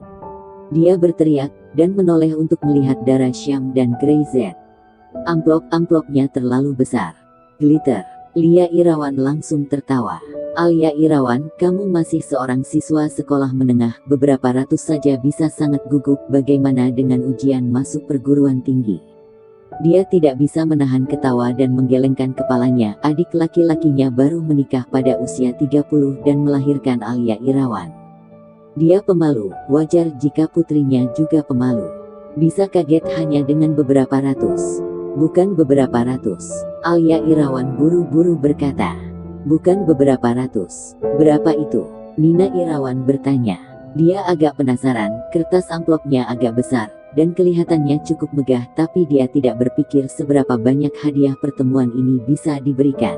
Speaker 1: Dia berteriak dan menoleh untuk melihat darah Syam dan Grey Z. Amplopnya terlalu besar. Glitter. Lia Irawan langsung tertawa. Alia Irawan, kamu masih seorang siswa sekolah menengah, beberapa ratus saja bisa sangat gugup, bagaimana dengan ujian masuk perguruan tinggi? Dia tidak bisa menahan ketawa dan menggelengkan kepalanya. Adik laki-lakinya baru menikah pada usia 30 dan melahirkan Alia Irawan. Dia pemalu, wajar jika putrinya juga pemalu. Bisa kaget hanya dengan beberapa ratus. Bukan beberapa ratus. Alia Irawan buru-buru berkata. Bukan beberapa ratus. Berapa itu? Nina Irawan bertanya. Dia agak penasaran, kertas amplopnya agak besar, dan kelihatannya cukup megah, tapi dia tidak berpikir seberapa banyak hadiah pertemuan ini bisa diberikan.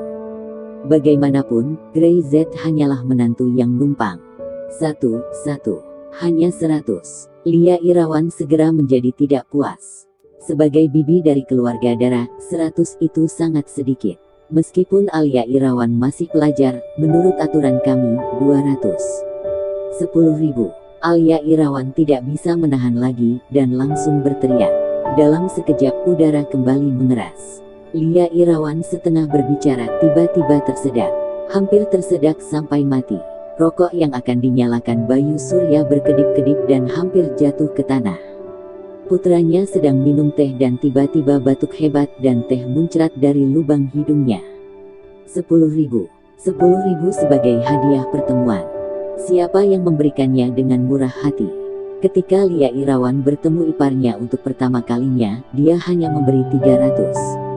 Speaker 1: Bagaimanapun, Grey Z hanyalah menantu yang numpang. Satu. Hanya 100. Lia Irawan segera menjadi tidak puas. Sebagai bibi dari keluarga darah, 100 itu sangat sedikit. Meskipun Alia Irawan masih pelajar, menurut aturan kami, 200. 10.000. Alia Irawan tidak bisa menahan lagi, dan langsung berteriak. Dalam sekejap udara kembali mengeras. Lia Irawan setengah berbicara tiba-tiba tersedak. Hampir tersedak sampai mati. Rokok yang akan dinyalakan Bayu Surya berkedip-kedip dan hampir jatuh ke tanah. Putranya sedang minum teh dan tiba-tiba batuk hebat dan teh muncrat dari lubang hidungnya. 10.000. 10.000 sebagai hadiah pertemuan. Siapa yang memberikannya dengan murah hati? Ketika Lia Irawan bertemu iparnya untuk pertama kalinya, dia hanya memberi 300.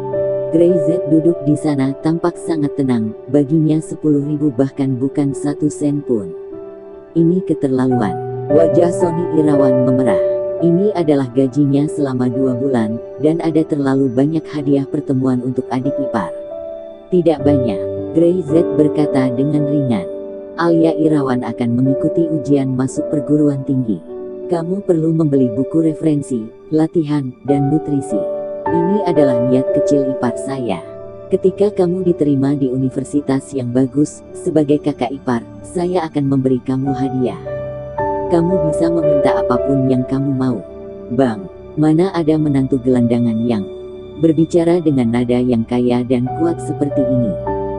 Speaker 1: Grey Z duduk di sana tampak sangat tenang, baginya 10.000 bahkan bukan 1 sen pun. Ini keterlaluan. Wajah Sony Irawan memerah. Ini adalah gajinya selama 2 bulan, dan ada terlalu banyak hadiah pertemuan untuk adik ipar. Tidak banyak, Grey Z berkata dengan ringan. Alia Irawan akan mengikuti ujian masuk perguruan tinggi. Kamu perlu membeli buku referensi, latihan, dan nutrisi. Ini adalah niat kecil ipar saya. Ketika kamu diterima di universitas yang bagus, sebagai kakak ipar, saya akan memberi kamu hadiah. Kamu bisa meminta apapun yang kamu mau. Bang, mana ada menantu gelandangan yang berbicara dengan nada yang kaya dan kuat seperti ini.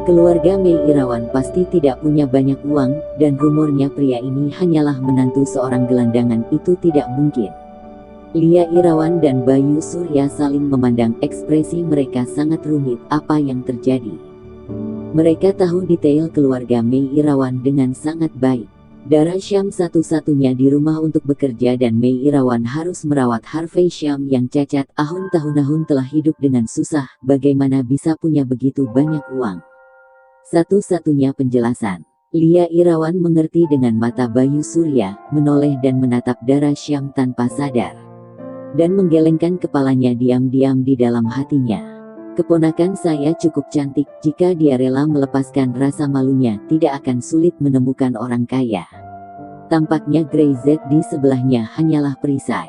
Speaker 1: Keluarga Mei Irawan pasti tidak punya banyak uang, dan rumornya pria ini hanyalah menantu seorang gelandangan itu tidak mungkin. Lia Irawan dan Bayu Surya saling memandang, ekspresi mereka sangat rumit. Apa yang terjadi? Mereka tahu detail keluarga Mei Irawan dengan sangat baik. Dara Syam satu-satunya di rumah untuk bekerja dan Mei Irawan harus merawat Harvey Syam yang cacat. Tahun-tahun telah hidup dengan susah, bagaimana bisa punya begitu banyak uang? Satu-satunya penjelasan. Lia Irawan mengerti dengan mata Bayu Surya, menoleh dan menatap Dara Syam tanpa sadar. Dan menggelengkan kepalanya diam-diam di dalam hatinya. Keponakan saya cukup cantik, jika dia rela melepaskan rasa malunya, tidak akan sulit menemukan orang kaya. Tampaknya Grey Z di sebelahnya hanyalah perisai.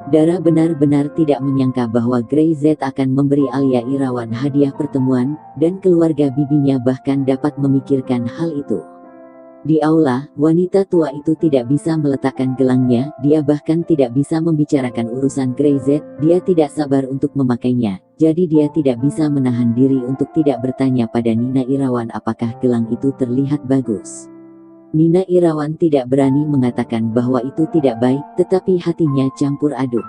Speaker 1: Dara benar-benar tidak menyangka bahwa Grey Z akan memberi Alia Irawan hadiah pertemuan, dan keluarga bibinya bahkan dapat memikirkan hal itu. Di aula, wanita tua itu tidak bisa meletakkan gelangnya, dia bahkan tidak bisa membicarakan urusan Grey Z, dia tidak sabar untuk memakainya, jadi dia tidak bisa menahan diri untuk tidak bertanya pada Nina Irawan apakah gelang itu terlihat bagus. Nina Irawan tidak berani mengatakan bahwa itu tidak baik, tetapi hatinya campur aduk.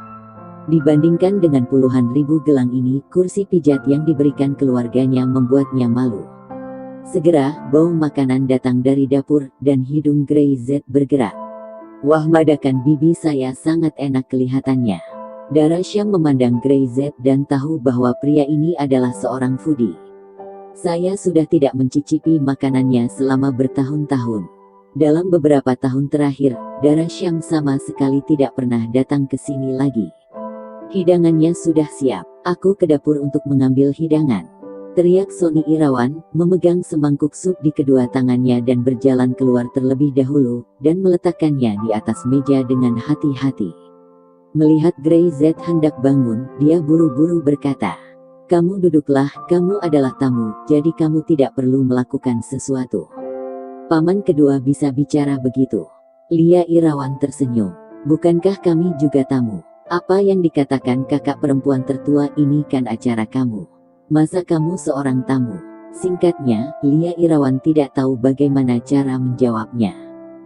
Speaker 1: Dibandingkan dengan puluhan ribu gelang ini, kursi pijat yang diberikan keluarganya membuatnya malu. Segera, bau makanan datang dari dapur, dan hidung Grey Z bergerak. Wah, masakan bibi saya sangat enak kelihatannya. Dara Syam memandang Grey Z dan tahu bahwa pria ini adalah seorang foodie. Saya sudah tidak mencicipi makanannya selama bertahun-tahun. Dalam beberapa tahun terakhir, Dara Syam sama sekali tidak pernah datang ke sini lagi. Hidangannya sudah siap. Aku ke dapur untuk mengambil hidangan. Teriak Sony Irawan, memegang semangkuk sup di kedua tangannya dan berjalan keluar terlebih dahulu, dan meletakkannya di atas meja dengan hati-hati. Melihat Grey Z hendak bangun, dia buru-buru berkata, "Kamu duduklah, kamu adalah tamu, jadi kamu tidak perlu melakukan sesuatu." Paman kedua bisa bicara begitu. Lia Irawan tersenyum. "Bukankah kami juga tamu? Apa yang dikatakan kakak perempuan tertua ini kan acara kamu. Masa kamu seorang tamu?" Singkatnya, Lia Irawan tidak tahu bagaimana cara menjawabnya.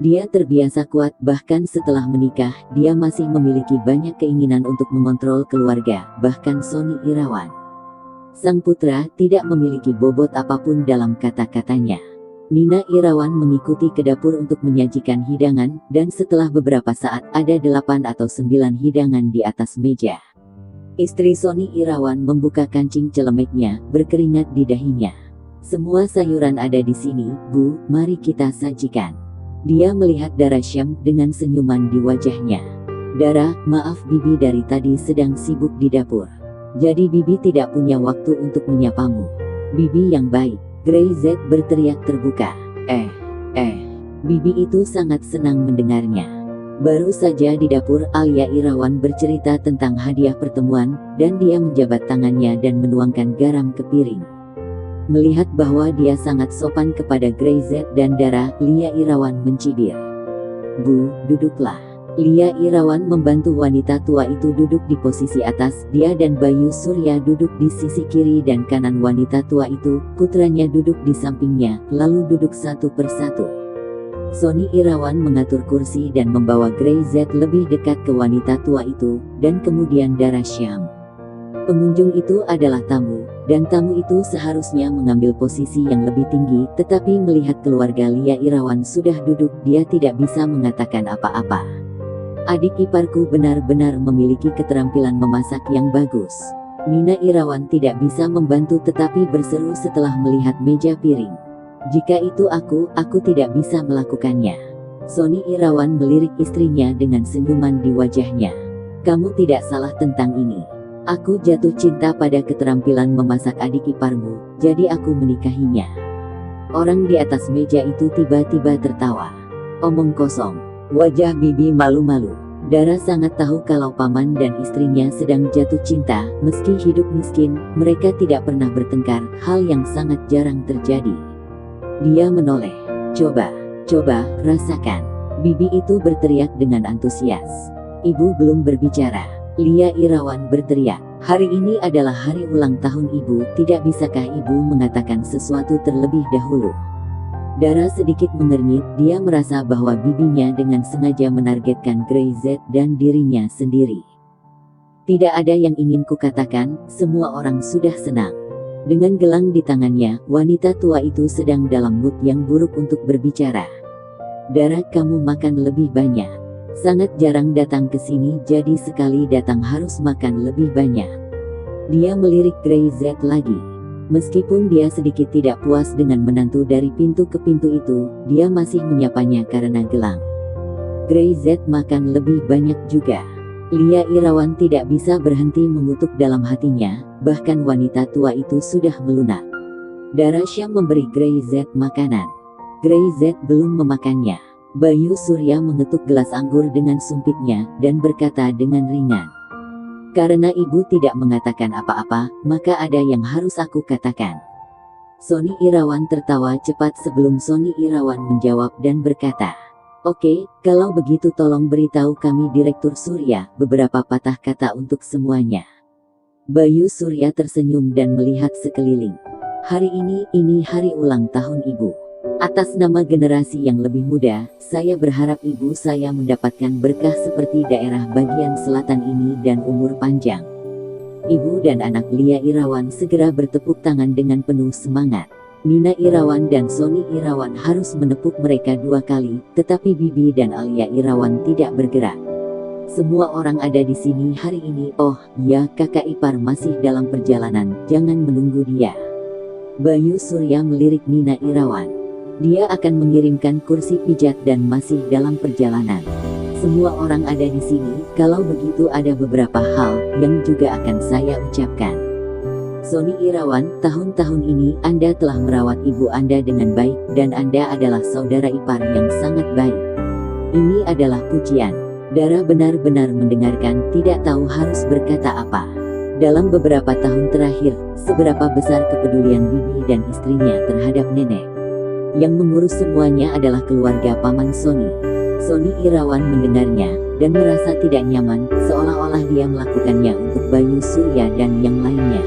Speaker 1: Dia terbiasa kuat, bahkan setelah menikah, dia masih memiliki banyak keinginan untuk mengontrol keluarga, bahkan Sony Irawan. Sang putra tidak memiliki bobot apapun dalam kata-katanya. Nina Irawan mengikuti ke dapur untuk menyajikan hidangan, dan setelah beberapa saat ada 8 atau 9 hidangan di atas meja. Istri Sony Irawan membuka kancing celemeknya, berkeringat di dahinya. "Semua sayuran ada di sini, Bu, mari kita sajikan." Dia melihat Dara Syam dengan senyuman di wajahnya. "Dara, maaf Bibi dari tadi sedang sibuk di dapur. Jadi Bibi tidak punya waktu untuk menyapamu." "Bibi yang baik," Grey Z berteriak terbuka. Bibi itu sangat senang mendengarnya. Baru saja di dapur, Alia Irawan bercerita tentang hadiah pertemuan, dan dia menjabat tangannya dan menuangkan garam ke piring. Melihat bahwa dia sangat sopan kepada Grey Z dan Dara, Lia Irawan mencibir. "Bu, duduklah." Lia Irawan membantu wanita tua itu duduk di posisi atas, dia dan Bayu Surya duduk di sisi kiri dan kanan wanita tua itu, putranya duduk di sampingnya, lalu duduk satu persatu. Sony Irawan mengatur kursi dan membawa Grey Z lebih dekat ke wanita tua itu, dan kemudian Dara Syam. Pengunjung itu adalah tamu, dan tamu itu seharusnya mengambil posisi yang lebih tinggi, tetapi melihat keluarga Lia Irawan sudah duduk, dia tidak bisa mengatakan apa-apa. "Adik iparku benar-benar memiliki keterampilan memasak yang bagus." Nina Irawan tidak bisa membantu tetapi berseru setelah melihat meja piring. "Jika itu aku tidak bisa melakukannya." Sony Irawan melirik istrinya dengan senyuman di wajahnya. "Kamu tidak salah tentang ini. Aku jatuh cinta pada keterampilan memasak adik iparmu, jadi aku menikahinya." Orang di atas meja itu tiba-tiba tertawa. "Omong kosong." Wajah Bibi malu-malu. Dara sangat tahu kalau paman dan istrinya sedang jatuh cinta, meski hidup miskin, mereka tidak pernah bertengkar, hal yang sangat jarang terjadi. Dia menoleh. Coba, rasakan." Bibi itu berteriak dengan antusias. "Ibu belum berbicara." Lia Irawan berteriak. "Hari ini adalah hari ulang tahun Ibu, tidak bisakah Ibu mengatakan sesuatu terlebih dahulu?" Dara sedikit mengernyit, dia merasa bahwa bibinya dengan sengaja menargetkan Grey Z dan dirinya sendiri. "Tidak ada yang ingin kukatakan, semua orang sudah senang." Dengan gelang di tangannya, wanita tua itu sedang dalam mood yang buruk untuk berbicara. "Dara, kamu makan lebih banyak. Sangat jarang datang ke sini, jadi sekali datang harus makan lebih banyak." Dia melirik Grey Z lagi. Meskipun dia sedikit tidak puas dengan menantu dari pintu ke pintu itu, dia masih menyapanya karena gelang. Grey Z makan lebih banyak juga. Lia Irawan tidak bisa berhenti mengutuk dalam hatinya, bahkan wanita tua itu sudah melunak. Dara Syam memberi Grey Z makanan. Grey Z belum memakannya. Bayu Surya mengetuk gelas anggur dengan sumpitnya, dan berkata dengan ringan, "Karena ibu tidak mengatakan apa-apa, maka ada yang harus aku katakan." Sony Irawan tertawa cepat sebelum Sony Irawan menjawab dan berkata, "Oke, kalau begitu tolong beritahu kami Direktur Surya beberapa patah kata untuk semuanya." Bayu Surya tersenyum dan melihat sekeliling. "Hari ini hari ulang tahun Ibu. Atas nama generasi yang lebih muda, saya berharap ibu saya mendapatkan berkah seperti daerah bagian selatan ini dan umur panjang." Ibu dan anak Lia Irawan segera bertepuk tangan dengan penuh semangat. Nina Irawan dan Sony Irawan harus menepuk mereka 2 kali, tetapi Bibi dan Alia Irawan tidak bergerak. "Semua orang ada di sini hari ini. Oh, ya, kakak ipar masih dalam perjalanan, jangan menunggu dia." Bayu Surya melirik Nina Irawan. Dia akan mengirimkan kursi pijat dan masih dalam perjalanan. Semua orang ada di sini, kalau begitu ada beberapa hal yang juga akan saya ucapkan. Sony Irawan, tahun-tahun ini Anda telah merawat ibu Anda dengan baik dan Anda adalah saudara ipar yang sangat baik. Ini adalah pujian. Dara benar-benar mendengarkan, tidak tahu harus berkata apa. Dalam beberapa tahun terakhir, seberapa besar kepedulian bibi dan istrinya terhadap nenek. Yang mengurus semuanya adalah keluarga Paman Sony. Sony Irawan mendengarnya, dan merasa tidak nyaman, seolah-olah dia melakukannya untuk Bayu Surya dan yang lainnya.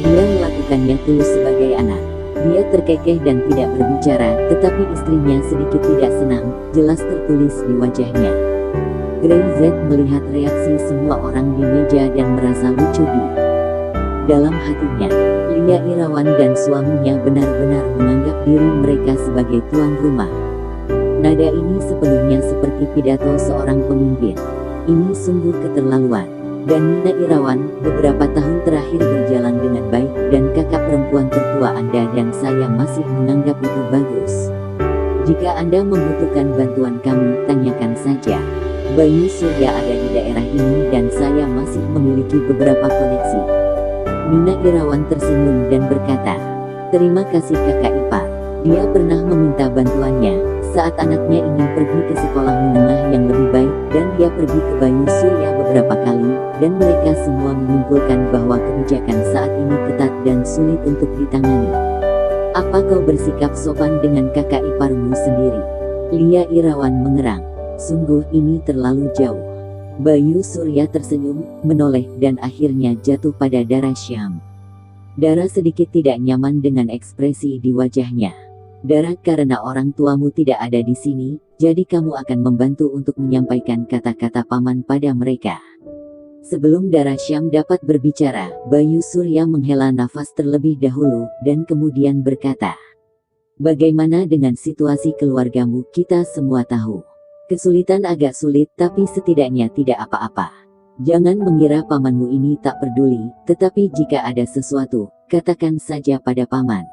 Speaker 1: Dia melakukannya tulus sebagai anak. Dia terkekeh dan tidak berbicara, tetapi istrinya sedikit tidak senang, jelas tertulis di wajahnya. Grey Z melihat reaksi semua orang di meja dan merasa lucu di dalam hatinya. Lia Irawan dan suaminya benar-benar menganggap diri mereka sebagai tuan rumah. Nada ini sepenuhnya seperti pidato seorang pemimpin. Ini sungguh keterlaluan. Dan Nina Irawan, beberapa tahun terakhir berjalan dengan baik dan kakak perempuan tertua Anda dan saya masih menganggap itu bagus. Jika Anda membutuhkan bantuan kami, tanyakan saja. Bayu Surya ada di daerah ini dan saya masih memiliki beberapa koneksi. Nina Irawan tersenyum dan berkata, "Terima kasih kakak ipar." Dia pernah meminta bantuannya saat anaknya ingin pergi ke sekolah menengah yang lebih baik, dan dia pergi ke Bayu Surya beberapa kali, dan mereka semua menyimpulkan bahwa kebijakan saat ini ketat dan sulit untuk ditangani. Apa kau bersikap sopan dengan kakak iparmu sendiri? Lia Irawan mengerang. Sungguh ini terlalu jauh. Bayu Surya tersenyum, menoleh, dan akhirnya jatuh pada Dara Syam. Dara sedikit tidak nyaman dengan ekspresi di wajahnya. Dara, karena orang tuamu tidak ada di sini, jadi kamu akan membantu untuk menyampaikan kata-kata paman pada mereka. Sebelum Dara Syam dapat berbicara, Bayu Surya menghela nafas terlebih dahulu, dan kemudian berkata, "Bagaimana dengan situasi keluargamu? Kita semua tahu. Kesulitan agak sulit, tapi setidaknya tidak apa-apa. Jangan mengira pamanmu ini tak peduli, tetapi jika ada sesuatu, katakan saja pada paman."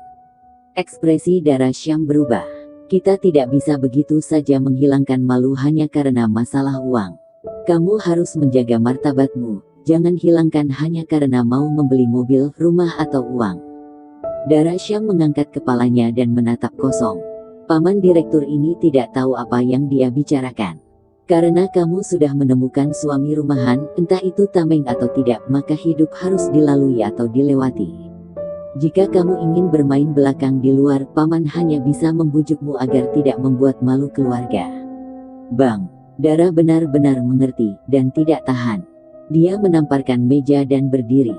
Speaker 1: Ekspresi Dara Syam berubah. Kita tidak bisa begitu saja menghilangkan malu hanya karena masalah uang. Kamu harus menjaga martabatmu, jangan hilangkan hanya karena mau membeli mobil, rumah atau uang. Dara Syam mengangkat kepalanya dan menatap kosong. Paman direktur ini tidak tahu apa yang dia bicarakan. Karena kamu sudah menemukan suami rumahan, entah itu tameng atau tidak, maka hidup harus dilalui atau dilewati. Jika kamu ingin bermain belakang di luar, paman hanya bisa membujukmu agar tidak membuat malu keluarga. Bang, Dara benar-benar mengerti, dan tidak tahan. Dia menamparkan meja dan berdiri.